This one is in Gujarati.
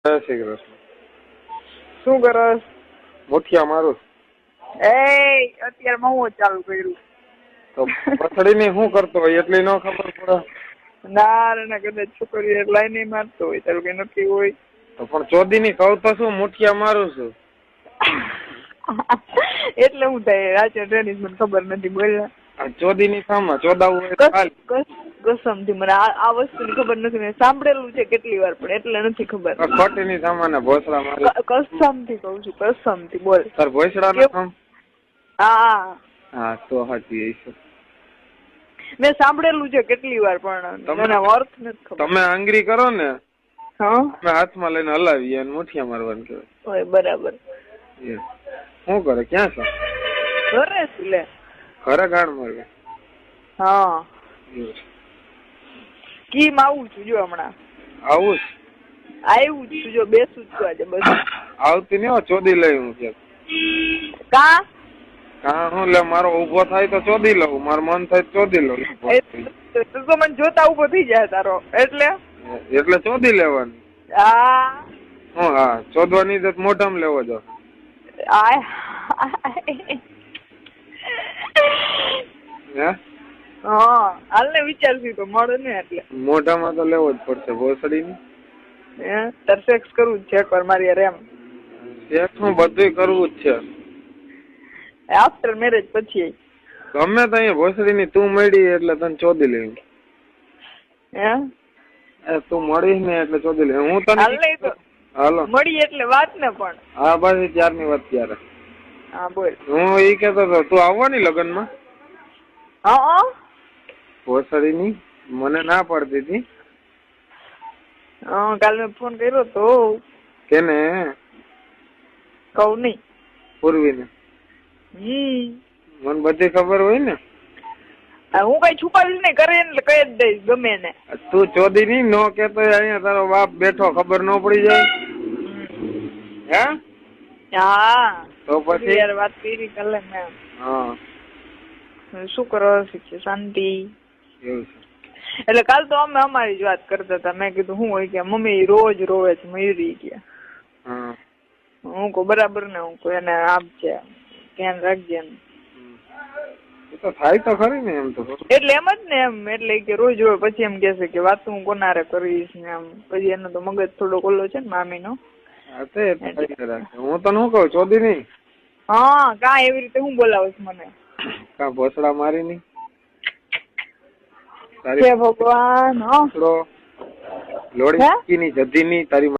જય શ્રી કૃષ્ણ. શું કરસ? મુઠિયા મારું. અત્યારે હું ચાલુ કર્યું તો પથડીની શું કરતો હોય એટલી ન ખબર પડે. ના કદાચ છોકરી લાઈ નહીં મારતો હોય તારું કઈ નક્કી હોય તો પણ ચોદીની કહું તો શું મુઠિયા મારું છું. એટલે હું થાય રાજ્ય ટ્રેનિંગ મને ખબર નથી બોલ્યા. ચોદીની સામા ચોદાવું હોય કસમ થી મને આ વસ્તુની ખબર નથી. મેં સાંભળેલું છે કેટલી વાર પણ એટલે નથી ખબર. ખોટીની સામાને ભોસડા મારી. કસમ થી કઉ છું, કસમ થી બોલ. તાર ભોસડા નો કામ? હા હા તો સાચી છે. મેં સાંભળેલું છે કેટલી વાર પણ મને અર્થ નથી ખબર. તમે આંગળી કરો ને હા અમે હાથમાં લઈને હલાવીએ અને મુઠિયા મારવાનું કહેવાય. બરાબર. શું કરે? ક્યાં છો? ઘરે લે. ઘરે ગાણ મારવે? હા કીમ આવું છું જો હમણાં. આવું આવ્યું છું જો બેસું છું આજે બસ. આવતી નહીં ચોદી લઈ હું કે કા હું લે મારો ઉભો થાય તો ચોદી લઉં, મારું મન થાય તો ચોદી લઉં. તો મને જોતા ઉભો થઈ જાય તારો એટલે ચોદી લેવાની. હા હું હા ચોદવાની તો મોઢામાં લેવો જો. હા હાલ ને વિચારશું તો મળે ને એટલે મોઢામાં તો લેવો જ પડશે ભોસડી ની. તાર સેક્સ કરવું જ છે એકવાર મારી યાર એમ. સેક્સ હું બધું કરવું જ છે આફ્ટર મેરેજ પછી. ગમે તો અહીંયા ભોસડી ની તું મળી એટલે તને ચોદી લેવું. તું મળી ને એટલે ચોદી લે. હું તને હાલો મળી એટલે વાત ને પણ. હા બસ ત્યારની વાત ત્યારે. હા બોલ. હું એ કેતો હતો તું આવવાની લગ્ન માં? હા ભોસડી ની મને ના પડતી હતી. કાલ મેં ફોન કર્યો તો. કેને? કઉ નઈ. પૂર્વી ને. મને બધી ખબર હોય ને. હું કઈ છુપાવીશ ને કરે એટલે કઈ જ દઈશ ગમે ને. તું ચોદી ની નો કેતો અહીંયા તારો બાપ બેઠો ખબર ન પડી જાય. હા તો પછી યાર વાત કરી કાલે મેં. હા શું કરો? શાંતિ? એવું છે. એટલે કાલ તો અમે અમારી જ વાત કરતા હતા. મેં કીધું શું હોય કે મમ્મી રોજ રોવે છે મયુરી કે. હું કહું બરાબર ને. હું કહું એને આપજે ધ્યાન રાખજે. તો થાય તો ખરી ને એમ તો. એટલે એમ જ ને એમ. એટલે કે રોજ રોજ પછી એમ કેશે કે વાત હું કોનારે કરીશ ને એમ. પછી એનો તો મગજ થોડો ઓલો છે ને મામી નો. હું તને શું કઉ ચોદી નઈ. હા કા એવી રીતે હું બોલાવીશ મને? કા ભોસડા મારી ની ભગવાન. લોડી ની જધી ની તારી